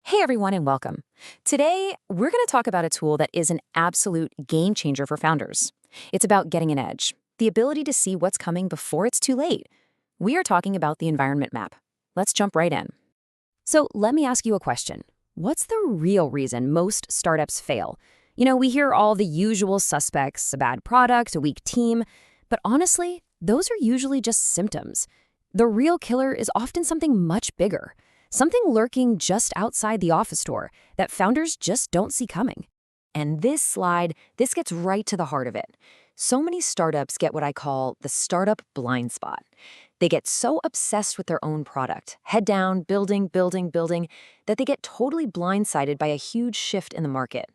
Hey everyone and welcome. Today, we're going to talk about a tool that is an absolute game changer for founders. It's about getting an edge, the ability to see what's coming before it's too late. We are talking about the environment map. Let's jump right in. So let me ask you a question. What's the real reason most startups fail? We hear all the usual suspects, a bad product, a weak team, but honestly, those are usually just symptoms. The real killer is often something much bigger. Something lurking just outside the office door that founders just don't see coming. And this gets right to the heart of it. So many startups get what I call the startup blind spot. They get so obsessed with their own product, head down, building, that they get totally blindsided by a huge shift in the market.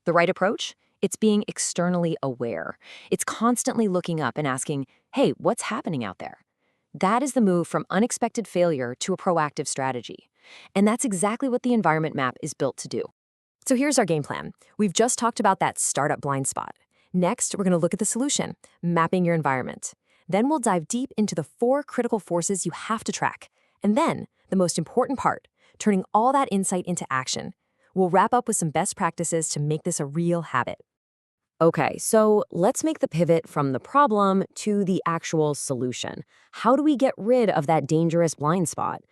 The right approach? It's being externally aware. It's constantly looking up and asking, hey, what's happening out there? That is the move from unexpected failure to a proactive strategy. And that's exactly what the environment map is built to do. So here's our game plan. We've just talked about that startup blind spot. Next, we're going to look at the solution, mapping your environment. Then we'll dive deep into the 4 critical forces you have to track. And then, the most important part, turning all that insight into action. We'll wrap up with some best practices to make this a real habit. Okay, so let's make the pivot from the problem to the actual solution. How do we get rid of that dangerous blind spot?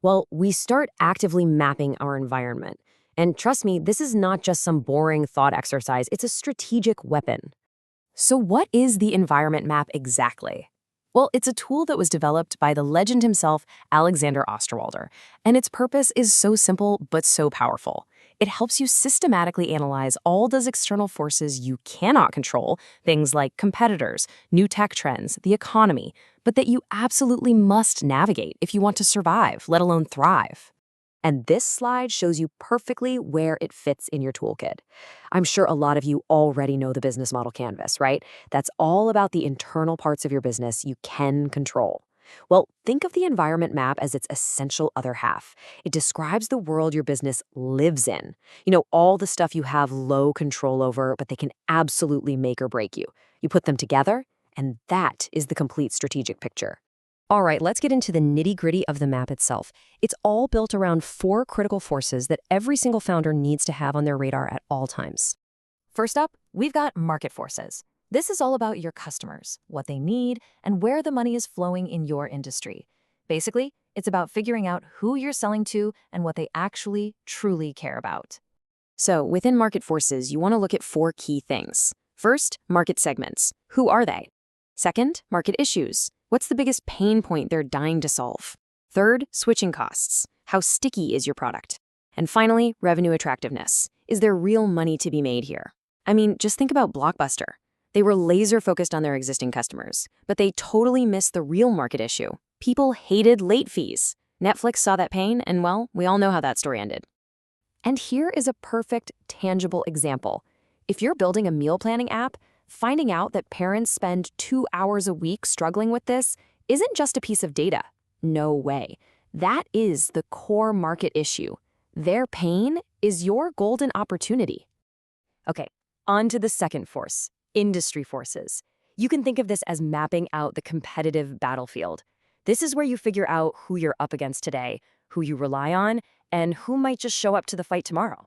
Well, we start actively mapping our environment. And trust me, this is not just some boring thought exercise, it's a strategic weapon. So what is the environment map exactly? Well, it's a tool that was developed by the legend himself, Alexander Osterwalder, and its purpose is so simple but so powerful. It helps you systematically analyze all those external forces you cannot control, things like competitors, new tech trends, the economy, but that you absolutely must navigate if you want to survive, let alone thrive. And this slide shows you perfectly where it fits in your toolkit. I'm sure a lot of you already know the business model canvas, right? That's all about the internal parts of your business you can control. Well, think of the environment map as its essential other half. It describes the world your business lives in. All the stuff you have low control over, but they can absolutely make or break you. You put them together, and that is the complete strategic picture. All right, let's get into the nitty-gritty of the map itself. It's all built around 4 critical forces that every single founder needs to have on their radar at all times. First up, we've got market forces. This is all about your customers, what they need, and where the money is flowing in your industry. Basically, it's about figuring out who you're selling to and what they actually, truly care about. So within market forces, you want to look at 4 key things. First, market segments. Who are they? Second, market issues. What's the biggest pain point they're dying to solve? Third, switching costs. How sticky is your product? And finally, revenue attractiveness. Is there real money to be made here? I mean, just think about Blockbuster. They were laser focused on their existing customers, but they totally missed the real market issue. People hated late fees. Netflix saw that pain, and well, we all know how that story ended. And here is a perfect, tangible example. If you're building a meal planning app, finding out that parents spend 2 hours a week struggling with this isn't just a piece of data. No way. That is the core market issue. Their pain is your golden opportunity. Okay, on to the second force, industry forces. You can think of this as mapping out the competitive battlefield. This is where you figure out who you're up against today, who you rely on, and who might just show up to the fight tomorrow.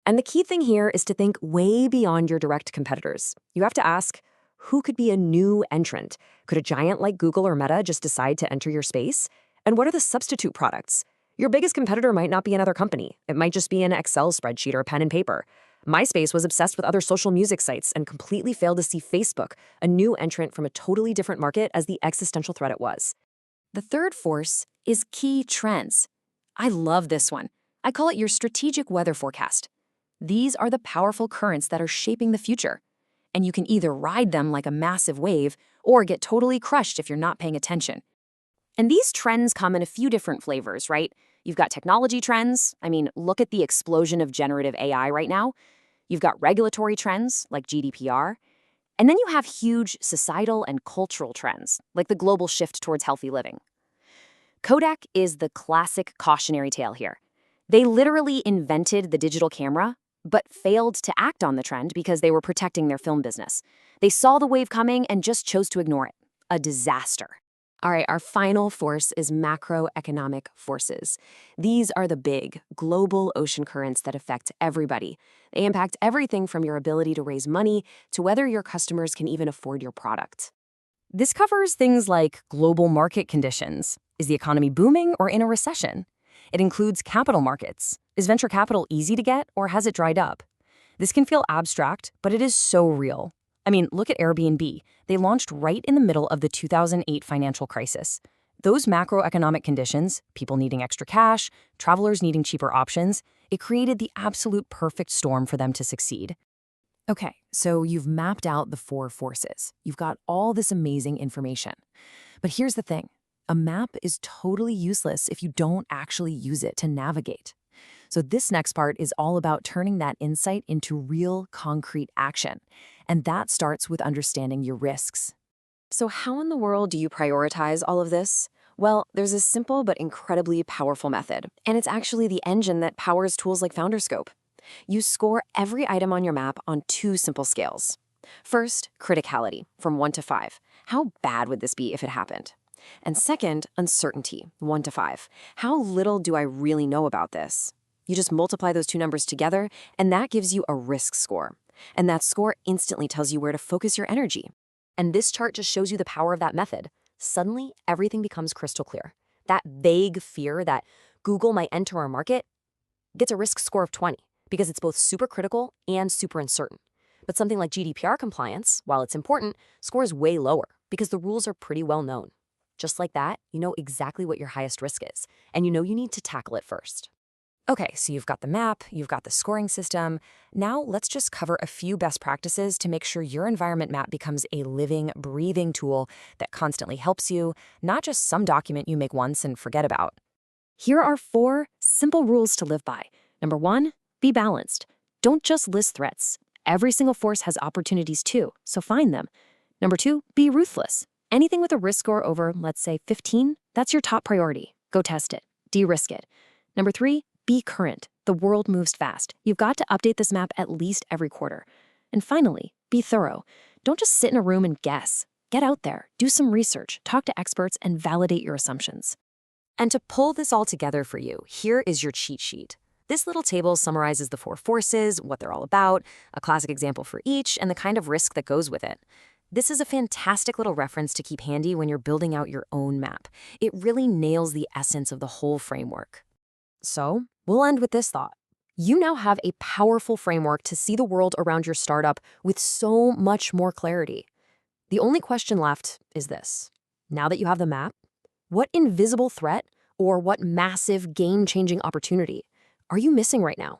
And the key thing here is to think way beyond your direct competitors. You have to ask, who could be a new entrant? Could a giant like Google or Meta just decide to enter your space? And what are the substitute products? Your biggest competitor might not be another company. It might just be an Excel spreadsheet or a pen and paper. MySpace was obsessed with other social music sites and completely failed to see Facebook, a new entrant from a totally different market, as the existential threat it was. The third force is key trends. I love this one. I call it your strategic weather forecast. These are the powerful currents that are shaping the future. And you can either ride them like a massive wave or get totally crushed if you're not paying attention. And these trends come in a few different flavors, right? You've got technology trends. I mean, look at the explosion of generative AI right now. You've got regulatory trends like GDPR. And then you have huge societal and cultural trends like the global shift towards healthy living. Kodak is the classic cautionary tale here. They literally invented the digital camera, but failed to act on the trend because they were protecting their film business. They saw the wave coming and just chose to ignore it. A disaster. All right, our final force is macroeconomic forces. These are the big, global ocean currents that affect everybody. They impact everything from your ability to raise money to whether your customers can even afford your product. This covers things like global market conditions. Is the economy booming or in a recession? It includes capital markets. Is venture capital easy to get or has it dried up? This can feel abstract, but it is so real. I mean, look at Airbnb. They launched right in the middle of the 2008 financial crisis. Those macroeconomic conditions, people needing extra cash, travelers needing cheaper options, it created the absolute perfect storm for them to succeed. Okay, so you've mapped out the four forces. You've got all this amazing information. But here's the thing. A map is totally useless if you don't actually use it to navigate. So this next part is all about turning that insight into real, concrete action. And that starts with understanding your risks. So, how in the world do you prioritize all of this? Well, there's a simple but incredibly powerful method, and it's actually the engine that powers tools like FounderScope. You score every item on your map on two simple scales. First, criticality, from 1 to 5. How bad would this be if it happened? And second, uncertainty, 1 to 5. How little do I really know about this? You just multiply those two numbers together, and that gives you a risk score. And that score instantly tells you where to focus your energy. And this chart just shows you the power of that method. Suddenly, everything becomes crystal clear. That vague fear that Google might enter our market gets a risk score of 20 because it's both super critical and super uncertain. But something like GDPR compliance, while it's important, scores way lower because the rules are pretty well known. Just like that, you know exactly what your highest risk is, and you know you need to tackle it first. Okay, so you've got the map, you've got the scoring system. Now let's just cover a few best practices to make sure your environment map becomes a living, breathing tool that constantly helps you, not just some document you make once and forget about. Here are 4 simple rules to live by. Number 1, be balanced. Don't just list threats. Every single force has opportunities too, so find them. Number 2, be ruthless. Anything with a risk score over, let's say, 15, that's your top priority. Go test it. De-risk it. Number 3, be current. The world moves fast. You've got to update this map at least every quarter. And finally, be thorough. Don't just sit in a room and guess. Get out there, do some research, talk to experts, and validate your assumptions. And to pull this all together for you, here is your cheat sheet. This little table summarizes the 4 forces, what they're all about, a classic example for each, and the kind of risk that goes with it. This is a fantastic little reference to keep handy when you're building out your own map. It really nails the essence of the whole framework. So, we'll end with this thought. You now have a powerful framework to see the world around your startup with so much more clarity. The only question left is this. Now that you have the map, what invisible threat or what massive game-changing opportunity are you missing right now?